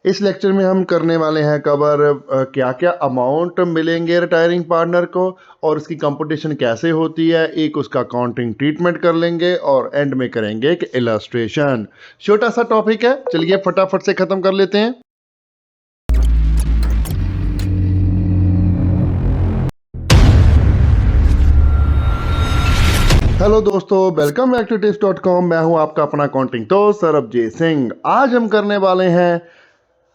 इस लेक्चर में हम करने वाले हैं कवर क्या क्या अमाउंट मिलेंगे रिटायरिंग पार्टनर को और उसकी कंपटीशन कैसे होती है, एक उसका अकाउंटिंग ट्रीटमेंट कर लेंगे और एंड में करेंगे एक इलस्ट्रेशन। छोटा सा टॉपिक है, चलिए फटाफट से खत्म कर लेते हैं। हेलो दोस्तों, वेलकम बैक टू tips.com। मैं हूं आपका अपना अकाउंटिंग दोस्त सरबजीत सिंह। आज हम करने वाले हैं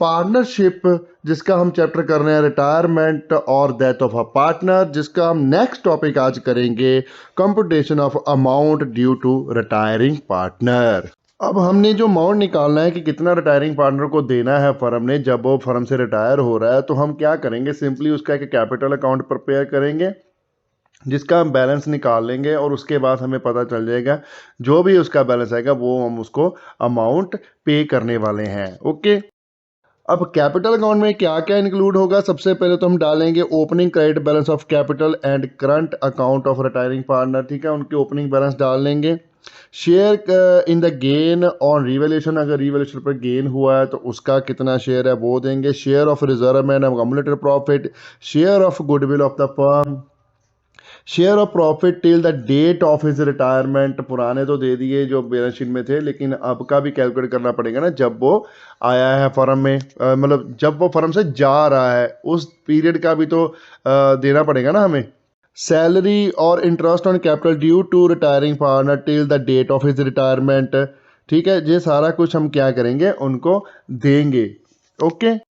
पार्टनरशिप, जिसका हम चैप्टर कर रहे हैं रिटायरमेंट और डेथ ऑफ अ पार्टनर, जिसका हम नेक्स्ट टॉपिक आज करेंगे computation of amount due to retiring partner. अब हमने जो अमाउंट निकालना है कि कितना रिटायरिंग पार्टनर को देना है फर्म ने जब वो फर्म से रिटायर हो रहा है, तो हम क्या करेंगे, सिंपली उसका एक कैपिटल अकाउंट प्रिपेयर करेंगे जिसका हम बैलेंस निकाल लेंगे और उसके बाद हमें पता चल जाएगा जो भी उसका बैलेंस आएगा वो हम उसको अमाउंट पे करने वाले हैं। ओके, अब कैपिटल अकाउंट में क्या क्या इंक्लूड होगा, सबसे पहले तो हम डालेंगे opening credit balance of capital and current account of retiring partner. ठीक है, उनके ओपनिंग बैलेंस डाल लेंगे। Share in the gain on revaluation, अगर रिवैल्यूएशन पर गेन हुआ है तो उसका कितना शेयर है वो देंगे। Share of reserve and accumulated profit, share of goodwill of the firm, share of profit till the date of his retirement. पुराने तो दे दिए जो बैलेंस शीट में थे, लेकिन अब का भी कैलकुलेट करना पड़ेगा ना, जब वो आया है फर्म में, मतलब जब वो फर्म से जा रहा है उस पीरियड का भी तो देना पड़ेगा ना हमें। सैलरी और interest on capital due to retiring partner till the date of his retirement. ठीक है, ये सारा कुछ हम क्या करेंगे, उनको देंगे। ओके,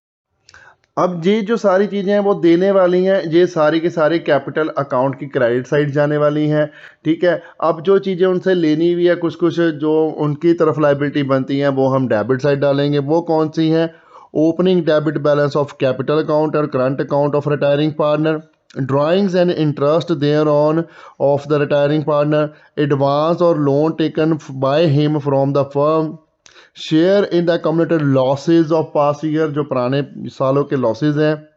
अब ये जो सारी चीज़ें हैं वो देने वाली हैं, ये सारी के सारी कैपिटल अकाउंट की क्रेडिट साइड जाने वाली हैं। ठीक है, अब जो चीज़ें उनसे लेनी हुई है, कुछ कुछ जो उनकी तरफ लाइबिलिटी बनती हैं वो हम डेबिट साइड डालेंगे। वो कौन सी हैं? Opening debit balance of capital account और current account of retiring partner, drawings and interest thereon of the retiring partner, advance और loan taken by him from the firm, share in the accumulated losses of past year, जो पुराने सालों के losses हैं,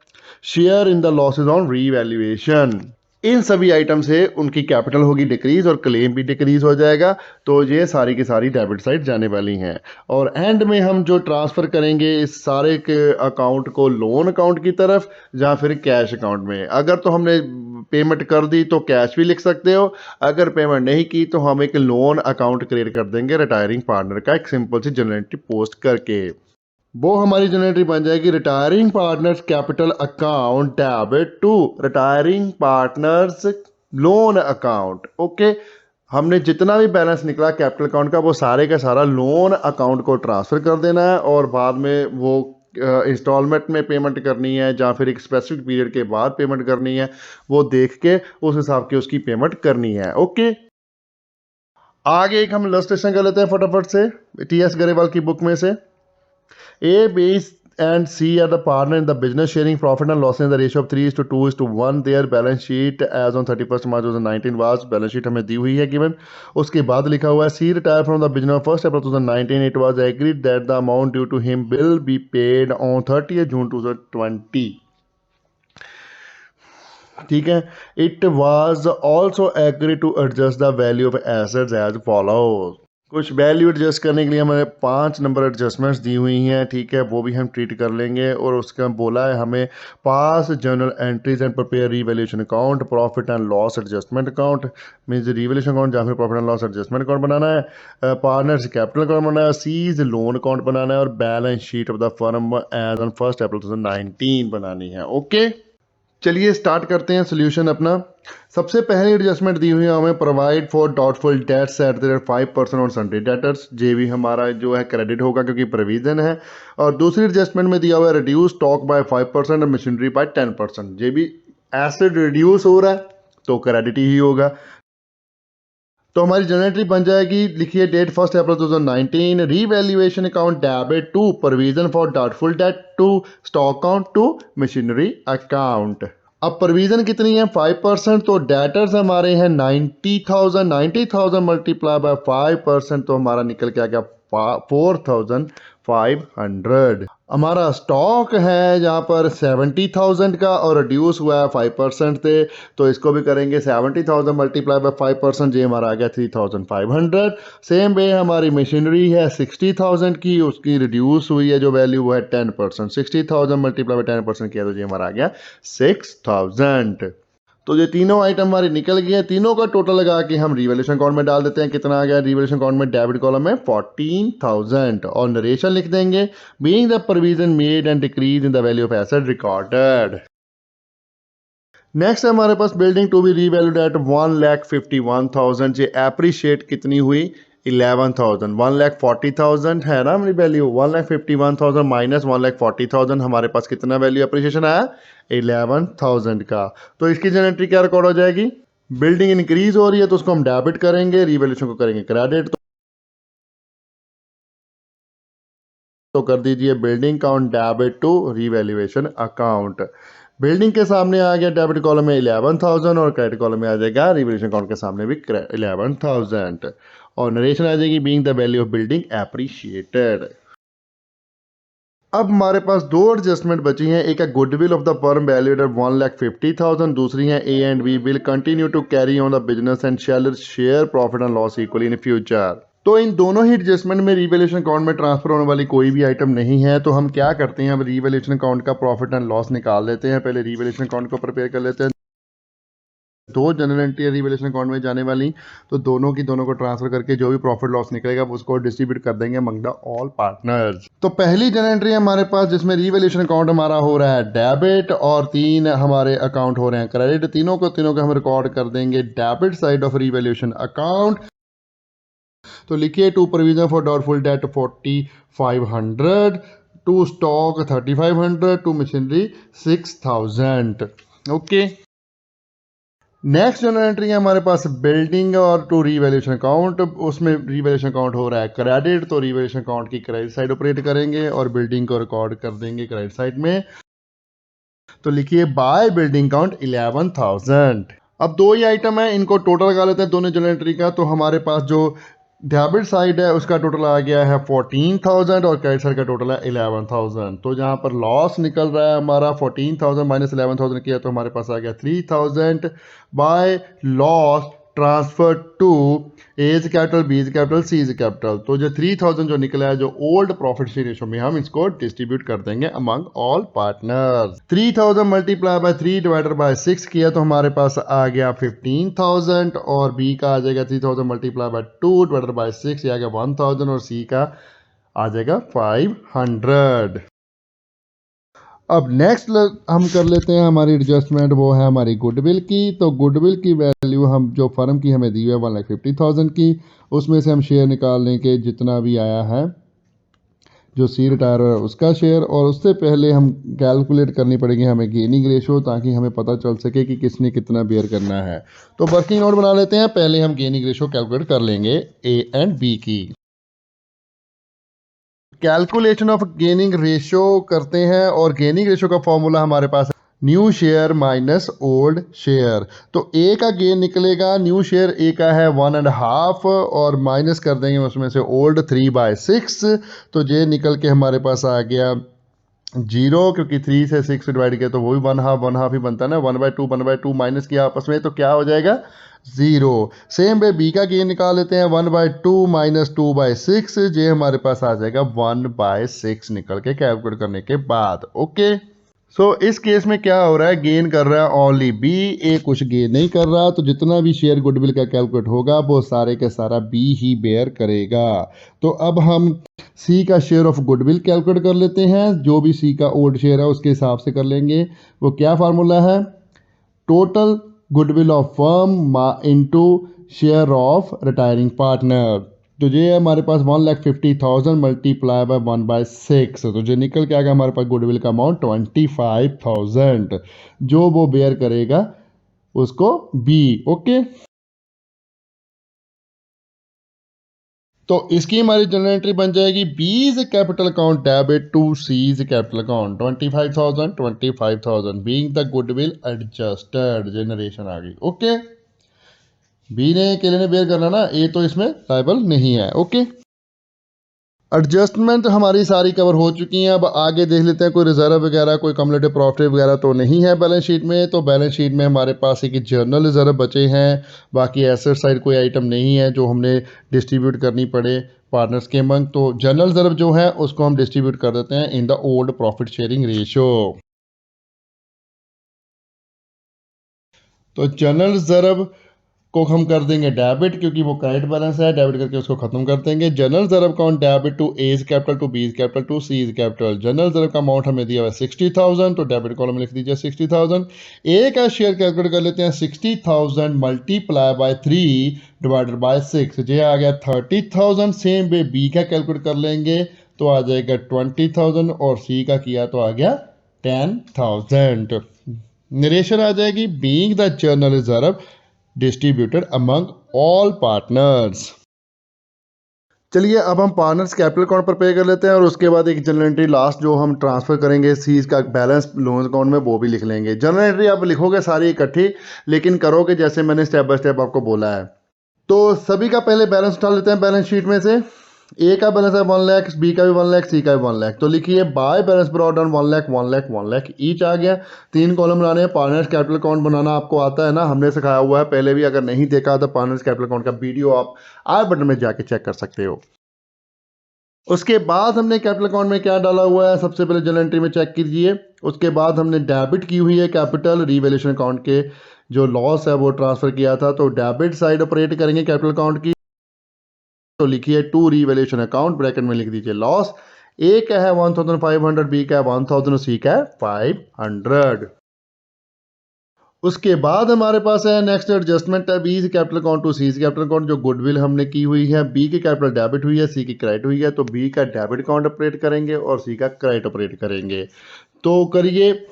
share in the losses on revaluation. इन सभी item से उनकी कैपिटल होगी डिक्रीज और क्लेम भी डिक्रीज हो जाएगा। तो ये सारी की सारी डेबिट साइड जाने वाली हैं और एंड में हम जो ट्रांसफ़र करेंगे इस सारे के अकाउंट को लोन अकाउंट की तरफ या फिर कैश अकाउंट में। अगर तो हमने पेमेंट कर दी तो कैश भी लिख सकते हो, अगर पेमेंट नहीं की तो हम एक लोन अकाउंट क्रिएट कर देंगे रिटायरिंग पार्टनर का, एक सिंपल सी जनरेटिव पोस्ट करके। वो हमारी जनरेटरी बन जाएगी retiring partner's capital account debit to retiring partner's loan account. Okay, हमने जितना भी बैलेंस निकला कैपिटल अकाउंट का वो सारे का सारा लोन अकाउंट को ट्रांसफ़र कर देना है और बाद में वो इंस्टॉलमेंट में पेमेंट करनी है या फिर एक स्पेसिफिक पीरियड के बाद पेमेंट करनी है, वो देख के उस हिसाब की उसकी पेमेंट करनी है। ओके, आगे एक हम इलस्ट्रेशन कर लेते हैं फटाफट से टीएस गरेवाल की बुक में से। A, B and C are the partner in the business sharing profit and loss in the ratio of 3:2:1. Their balance sheet as on 31st March 2019 was, balance sheet हमें दी हुई है given। उसके बाद लिखा हुआ है C retired from the business on 1st April 2019. It was agreed that the amount due to him will be paid on 30th June 2020। ठीक है, it was also agreed to adjust the value of assets as follows। कुछ value adjust करने के लिए हमें 5 number adjustments दी हुई हैं। ठीक है, वो भी हम ट्रीट कर लेंगे और उसका बोला है हमें पास journal entries and prepare revaluation account, profit and loss adjustment account means revaluation account या फिर profit and loss adjustment account बनाना है, पार्टनर्स कैपिटल अकाउंट बनाना है, सीज लोन अकाउंट बनाना है और balance sheet of the firm as on 1st April 2019 बनानी है। ओके, चलिए स्टार्ट करते हैं सोल्यूशन अपना। सबसे पहली एडजस्टमेंट दी हुई है हमें, provide for doubtful debts at the rate 5% on Sunday debtors. ये भी हमारा जो है क्रेडिट होगा क्योंकि प्रोविजन है। और दूसरी एडजस्टमेंट में दिया हुआ है रिड्यूस स्टॉक बाय 5% और मशीनरी बाय 10%। ये भी एसेट रिड्यूस हो रहा है तो क्रेडिट ही होगा। तो हमारी जनरेटरी बन जाएगी, लिखिए date 1st April 2019, revaluation account debit to provision for doubtful debt to stock account to machinery account. अब प्रोविजन कितनी है 5%, तो डेटर्स हमारे हैं 90,000 मल्टीप्लाई बाय 5% तो हमारा निकल के आ गया 4,500। हमारा स्टॉक है जहाँ पर 70,000 का और रिड्यूस हुआ है 5% थे, तो इसको भी करेंगे 70,000 मल्टीप्लाई बाय 5%, ये हमारा आ गया 3,500। सेम वे हमारी मशीनरी है 60,000 की, उसकी रिड्यूस हुई है जो वैल्यू वो है 10%, 60,000 मल्टीप्लाई बाय 10% किया तो ये हमारा आ गया 6,000। तो ये तीनों आइटम हमारी निकल गई है, तीनों का टोटल लगा के हम रिवैल्यूएशन अकाउंट में डाल देते हैं। कितना आ गया रिवैल्यूएशन अकाउंट में? डेबिट कॉलम में 14,000 और नरेशन लिख देंगे, being the provision made and decrease in the value of asset recorded. Next है हमारे पास building to be revalued at 1,51,000। ये एप्रिशिएट कितनी हुई? 11,000। 1,40,000 है ना हमारी वैल्यू, 1,51,000 माइनस 1,40,000, हमारे पास कितना वैल्यू अप्रिशिएशन आया? 11,000 का। तो इसकी जनरेटरी क्या रिकॉर्ड हो जाएगी? बिल्डिंग इंक्रीज हो रही है तो उसको हम डेबिट करेंगे, रीवैल्यूएशन को करेंगे क्रेडिट। तो कर दीजिए building account debit to revaluation account. Building के सामने आ गया डेबिट कॉलम में 11,000 और क्रेडिट कॉलम में आ जाएगा रिवैल्यूएशन अकाउंट के सामने भी 11,000 और नरेशन आ जाएगी being the value of building appreciated. अब हमारे पास दो एडजस्टमेंट बची हैं, एक है goodwill of the firm valued at 1,50,000, दूसरी है A and B will continue to carry on the business and shall share profit and loss equally in future. तो इन दोनों ही एडजस्टमेंट में रिवैल्यूएशन अकाउंट में ट्रांसफर होने वाली कोई भी आइटम नहीं है, तो हम क्या करते हैं, अब रिवैल्यूएशन अकाउंट का प्रॉफिट एंड लॉस निकाल लेते हैं। पहले रिवैल्यूएशन अकाउंट को प्रिपेयर कर लेते हैं। दो जनरल एंट्री रिवैल्यूएशन अकाउंट में जाने वाली, तो दोनों को ट्रांसफर करके जो भी प्रॉफिट लॉस निकलेगा उसको डिस्ट्रीब्यूट कर देंगे अमंग द ऑल पार्टनर्स। तो पहली जनरल एंट्री हमारे पास जिसमें रिवैल्यूएशन अकाउंट हमारा हो रहा है डेबिट और तीन हमारे अकाउंट हो रहे हैं क्रेडिट, तीनों को हम रिकॉर्ड कर देंगे debit side of revaluation account. तो लिखिए to provision for doubtful debt 4,500, to stock 3,500, to machinery 6,000। Okay, next journal entry है हमारे पास बिल्डिंग और टू रीवैल्यूएशन अकाउंट, उसमें रीवैल्यूएशन अकाउंट हो रहा है क्रेडिट, तो रीवैल्यूएशन अकाउंट की क्रेडिट साइड ऑपरेट करेंगे और बिल्डिंग को रिकॉर्ड कर देंगे क्रेडिट साइड में। तो लिखिए बाय बिल्डिंग काउंट 11,000। अब दो ही आइटम है, इनको टोटल लगा लेते हैं दोनों जनरल एंट्री का। तो हमारे पास जो डेबिट साइड है उसका टोटल आ गया है 14,000 और क्रेडिट साइड का टोटल है 11,000। तो जहाँ पर लॉस निकल रहा है हमारा 14,000 माइनस 11,000 किया तो हमारे पास आ गया 3,000 by loss transfer to A's capital, B is capital, C is capital. तो जो 3,000 जो निकला है जो ओल्ड प्रॉफिट शेयर रेशो में हम इसको डिस्ट्रीब्यूट कर देंगे among all partners. 3,000 multiply by 3 divided by 6 किया तो हमारे पास आ गया 15,000 और बी का आ जाएगा 3,000 मल्टीप्लाई बाय 2 डिवाइडेड बाय 6 ये आ गया 1,000 और सी का आ जाएगा 500। अब नेक्स्ट हम कर लेते हैं हमारी एडजस्टमेंट, वो है हमारी गुडविल की। तो गुडविल की वैल्यू हम जो फर्म की हमें दी हुई है 1,50,000 की, उसमें से हम शेयर निकाल लें कि जितना भी आया है जो सी रिटायर है उसका शेयर, और उससे पहले हम कैलकुलेट करनी पड़ेगी हमें गेनिंग रेशो, ताकि हमें पता चल सके कि किसने कितना बेयर करना है। तो वर्किंग नोट बना लेते हैं, पहले हम गेनिंग रेशो कैलकुलेट कर लेंगे ए एंड बी की। कैलकुलेशन ऑफ गेनिंग रेशियो करते हैं और गेनिंग रेशियो का फॉर्मूला हमारे पास new share minus old share. तो ए का गेन निकलेगा, न्यू शेयर ए का है 1.5 और माइनस कर देंगे उसमें से ओल्ड 3/6, तो ये निकल के हमारे पास आ गया 0, क्योंकि 3 से 6 डिवाइड किया तो वो भी 1/2 ही बनता है ना, 1/2 1/2 माइनस किया आपस में तो क्या हो जाएगा 0। सेम वे बी का गेन निकाल लेते हैं 1/2 माइनस 2/6, ये हमारे पास आ जाएगा 1/6 निकल के कैलकुलेट करने के बाद। ओके, सो इस केस में क्या हो रहा है, गेन कर रहा है ओनली बी, ए कुछ गेन नहीं कर रहा, तो जितना भी शेयर गुडविल का कैलकुलेट होगा वो सारे का सारा बी ही बेयर करेगा। तो अब हम सी का शेयर ऑफ गुडविल कैलकुलेट कर लेते हैं, जो भी सी का ओल्ड शेयर है उसके हिसाब से कर लेंगे। वो क्या फार्मूला है, total goodwill of firm into share of retiring partner. तो ये हमारे पास 1,50,000 मल्टीप्लाई बाय 1/6, तो जो निकल के आएगा हमारे पास गुडविल का अमाउंट 25,000, जो वो बेयर करेगा उसको बी। ओके, तो इसकी हमारी जनरल एंट्री बन जाएगी B is capital account debit to C is capital account 25,000 being the goodwill adjusted, generation आ गई। ओके, बी ने अकेले ने बेयर करना ना, ए तो इसमें लायबल नहीं है। ओके, एडजस्टमेंट हमारी सारी कवर हो चुकी हैं। अब आगे देख लेते हैं कोई रिजर्व वगैरह, कोई कम्युलेटिव प्रॉफिट वगैरह तो नहीं है बैलेंस शीट में। तो बैलेंस शीट में हमारे पास एक जर्नल रिजर्व बचे हैं, बाकी एसेट साइड कोई आइटम नहीं है जो हमने डिस्ट्रीब्यूट करनी पड़े पार्टनर्स के मंग। तो जनरल रिजर्व जो है उसको हम डिस्ट्रीब्यूट कर देते हैं in the old profit sharing ratio. तो जनरल रिजर्व को हम कर देंगे डेबिट, क्योंकि वो क्रेडिट बैलेंस है, डेबिट करके उसको खत्म कर देंगे। General reserve account debit to A's capital to B's capital to C's capital. General reserve का अमाउंट हमें दिया हुआ है 60,000, तो डेबिट कॉलम में लिख दीजिए 60,000। ए का शेयर कैलकुलेट कर लेते हैं, 60,000 मल्टीप्लाई बाय 3 डिवाइडेड बाय 6, ये आ गया 30,000। सेम वे बी का कैलकुलेट कर लेंगे तो आ जाएगा 20,000, और सी का किया तो आ गया 10,000। नरेशन आ जाएगी being the general reserve distributed among all partners. चलिए अब हम पार्टनर्स कैपिटल अकाउंट पर पे कर लेते हैं, और उसके बाद एक जनरल एंट्री लास्ट जो हम ट्रांसफर करेंगे सीज का बैलेंस लोन अकाउंट में वो भी लिख लेंगे। जनरल एंट्री आप लिखोगे सारी इकट्ठी, लेकिन करोगे जैसे मैंने स्टेप बाय स्टेप आपको बोला है। तो सभी का पहले बैलेंस उठा लेते हैं बैलेंस शीट में से। ए का बैलेंस है 1 लाख, बी का भी 1 लाख, सी का भी 1 लाख। तो लिखिए by balance brought down 1 lakh 1 lakh 1 lakh each आ गया। 3 कॉलम बनाने हैं। पार्टनर्स कैपिटल अकाउंट बनाना आपको आता है ना, हमने सिखाया हुआ है पहले भी। अगर नहीं देखा तो पार्टनर्स कैपिटल अकाउंट का वीडियो आप आई बटन में जाके चेक कर सकते हो। उसके बाद हमने कैपिटल अकाउंट में क्या डाला हुआ है, सबसे पहले जनरल एंट्री में चेक कीजिए। उसके बाद हमने डेबिट की हुई है कैपिटल रीवैल्यूएशन अकाउंट के जो लॉस है वो ट्रांसफर किया था, तो डेबिट साइड ऑपरेट करेंगे कैपिटल अकाउंट की। तो लिखिए टू रीवैल्यूएशन अकाउंट, ब्रैकेट में लिख दीजिए लॉस। ए का है 1,500, बी का है 1,000, सी का है 500। उसके बाद हमारे पास है नेक्स्ट एडजस्टमेंट है B capital account to C capital account. जो गुडविल हमने की हुई है, बी की कैपिटल डेबिट हुई है, सी की क्रेडिट हुई है, तो बी का डेबिट अकाउंट ऑपरेट करेंगे और सी का क्रेडिट ऑपरेट करेंगे। तो करिए,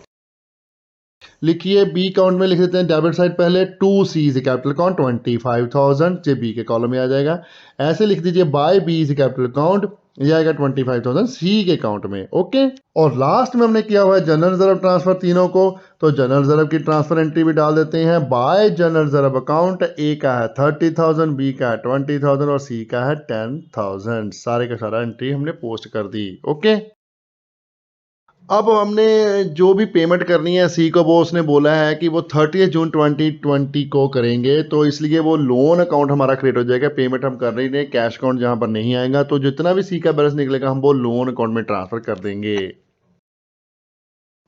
लिखिए बी अकाउंट में लिख देते हैं डेबिट साइड पहले टू सी कैपिटल अकाउंट 25,000, जो बी के कॉलम में आ जाएगा। ऐसे लिख दीजिए बाय बी कैपिटल अकाउंट, ये आएगा 25,000 सी के अकाउंट में। ओके, और लास्ट में हमने किया हुआ है जनरल रिजर्व ट्रांसफर तीनों को, तो जनरल रिजर्व की ट्रांसफर एंट्री भी डाल देते हैं। बाय जनरल रिजर्व अकाउंट ए का है 30,000, बी का है 20,000 और सी का है 10,000। सारे का सारा एंट्री हमने पोस्ट कर दी। ओके, अब हमने जो भी पेमेंट करनी है सी को, वो उसने बोला है कि वो 30 जून 2020 को करेंगे, तो इसलिए वो लोन अकाउंट हमारा क्रिएट हो जाएगा। पेमेंट हम कर रही नहीं, कैश अकाउंट जहां पर नहीं आएगा, तो जितना भी सी का बैलेंस निकलेगा हम वो लोन अकाउंट में ट्रांसफर कर देंगे।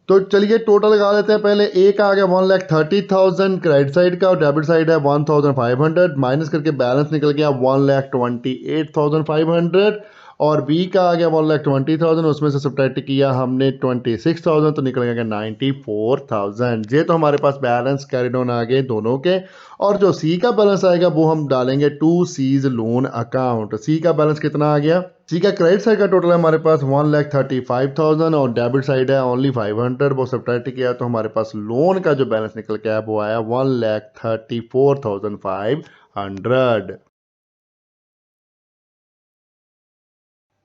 तो चलिए टोटल लगा लेते हैं। पहले ए का आ गया 1,30,000 क्रेडिट साइड का, और डेबिट साइड है 1,500, माइनस करके बैलेंस निकल गया 1,28,500। और बी का आ गया 1,20,000, उसमें से सब्ट्रैक्ट किया हमने 26,000, तो निकल गया 94,000। ये तो हमारे पास बैलेंस कैरिड ऑन आ गए दोनों के। और जो सी का बैलेंस आएगा वो हम डालेंगे टू सीज लोन अकाउंट। सी का बैलेंस कितना आ गया, सी का क्रेडिट साइड का टोटल है हमारे पास 1,35,000 और डेबिट साइड है ओनली 500, वो सब्ट्रैक्ट किया तो हमारे पास लोन का जो बैलेंस निकल के आया वो आया 1,34,500।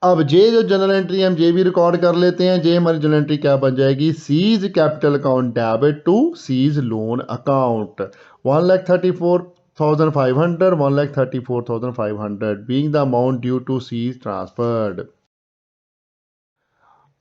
अब जे जो जनरल एंट्री हम जे भी रिकॉर्ड कर लेते हैं। जे हमारी जनरल एंट्री क्या बन जाएगी, C's capital account debit to C's loan account 1,34,500, 1,34,500 being the amount due to C's transferred.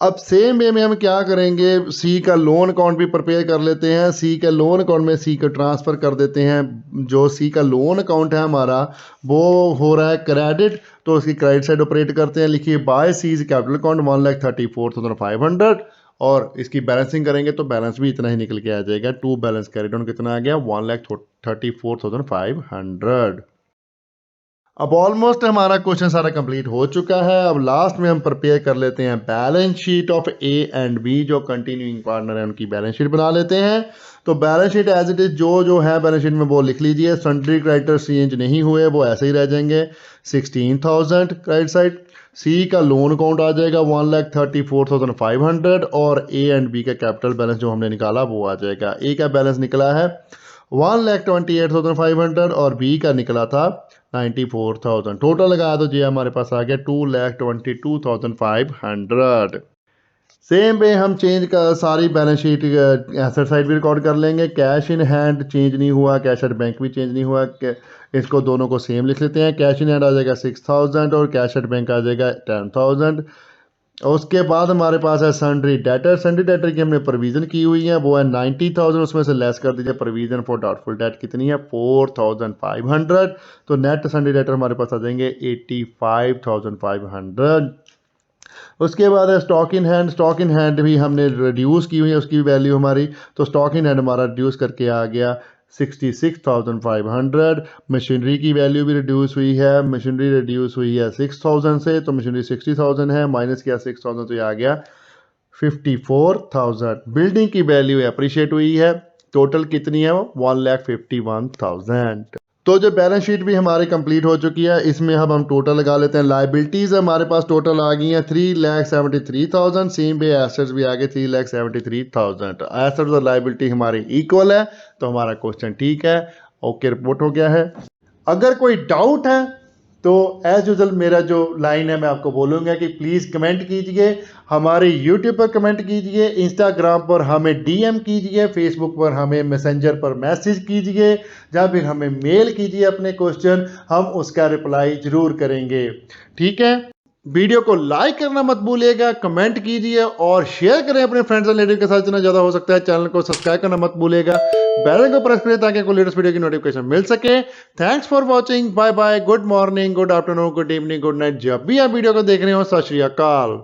अब सेम वे में हम क्या करेंगे, सी का लोन अकाउंट भी प्रिपेयर कर लेते हैं। सी के लोन अकाउंट में सी को ट्रांसफ़र कर देते हैं। जो सी का लोन अकाउंट है हमारा वो हो रहा है क्रेडिट, तो उसकी क्रेडिट साइड ऑपरेट करते हैं। लिखिए बाय सीज कैपिटल अकाउंट 1,34,500, और इसकी बैलेंसिंग करेंगे तो बैलेंस भी इतना ही निकल के आ जाएगा। टू बैलेंस कैरिड ऑन कितना आ गया 1,34,500। अब ऑलमोस्ट हमारा क्वेश्चन सारा कंप्लीट हो चुका है। अब लास्ट में हम प्रिपेयर कर लेते हैं balance sheet of A and B, जो कंटिन्यूइंग पार्टनर है उनकी बैलेंस शीट बना लेते हैं। तो balance sheet as it is जो है बैलेंस शीट में वो लिख लीजिए। सन्ड्री क्रेडिटर्स चेंज नहीं हुए, वो ऐसे ही रह जाएंगे। 16,000 क्रेडिट साइड। सी का लोन अकाउंट आ जाएगा 1,34,500, और ए एंड बी का कैपिटल बैलेंस जो हमने निकाला वो आ जाएगा। ए का बैलेंस निकला है 1,28,500 और बी का निकला था 94,000। टोटल लगा दो जी हमारे पास आ गया 2,22,500। सेम पे हम चेंज का सारी बैलेंस शीट एसेट साइड भी रिकॉर्ड कर लेंगे। कैश इन हैंड चेंज नहीं हुआ, कैश एट बैंक भी चेंज नहीं हुआ, इसको दोनों को सेम लिख लेते हैं। कैश इन हैंड आ जाएगा 6000 और कैश एट बैंक आ जाएगा 10000। उसके बाद हमारे पास है सन्ड्री डेटर। सन्ड्री डेटर की हमने प्रोविज़न की हुई है, वो है 90000, उसमें से लेस कर दीजिए प्रोविज़न फॉर डाउटफुल डेट कितनी है 4500। तो नेट सन्ड्री डेटर हमारे पास आ जाएंगे 85500। उसके बाद है stock in hand. Stock in hand भी हमने रिड्यूस की हुई है, उसकी वैल्यू हमारी, तो स्टॉक इन हैंड हमारा रिड्यूस करके आ गया 66,500। मशीनरी की वैल्यू भी रिड्यूस हुई है, मशीनरी रिड्यूस हुई है 6000 से, तो मशीनरी 60,000 है, माइनस किया 6000 तो ये आ गया 54,000। बिल्डिंग की वैल्यू अप्रिशिएट हुई है, टोटल कितनी है वो 1,51,000। तो जो बैलेंस शीट भी हमारी कंप्लीट हो चुकी है, इसमें अब हम टोटल लगा लेते हैं। लाइबिलिटीज़ हमारे पास टोटल आ गई हैं 3,73,000। सेम पे एसेट्स भी आ गए 3,73,000। एसेट्स और लाइबिलिटी हमारी इक्वल है, तो हमारा क्वेश्चन ठीक है, ओके रिपोर्ट हो गया है। अगर कोई डाउट है तो एज यूजल मेरा जो लाइन है मैं आपको बोलूँगा कि प्लीज़ कमेंट कीजिए, हमारे यूट्यूब पर कमेंट कीजिए, इंस्टाग्राम पर हमें डीएम कीजिए, फेसबुक पर हमें मैसेंजर पर मैसेज कीजिए, या फिर हमें मेल कीजिए अपने क्वेश्चन, हम उसका रिप्लाई ज़रूर करेंगे। ठीक है, वीडियो को लाइक करना मत भूलिएगा, कमेंट कीजिए और शेयर करें अपने फ्रेंड्स एंड रिलेटिव के साथ जितना ज़्यादा हो सकता है। चैनल को सब्सक्राइब करना मत भूलिएगा, बेल आइकन को प्रेस करें ताकि कोई लेटेस्ट वीडियो की नोटिफिकेशन मिल सके। Thanks for watching, bye bye, good morning, good afternoon, good evening, good night, जब भी आप वीडियो को देख रहे हो। सत श्री अकाल।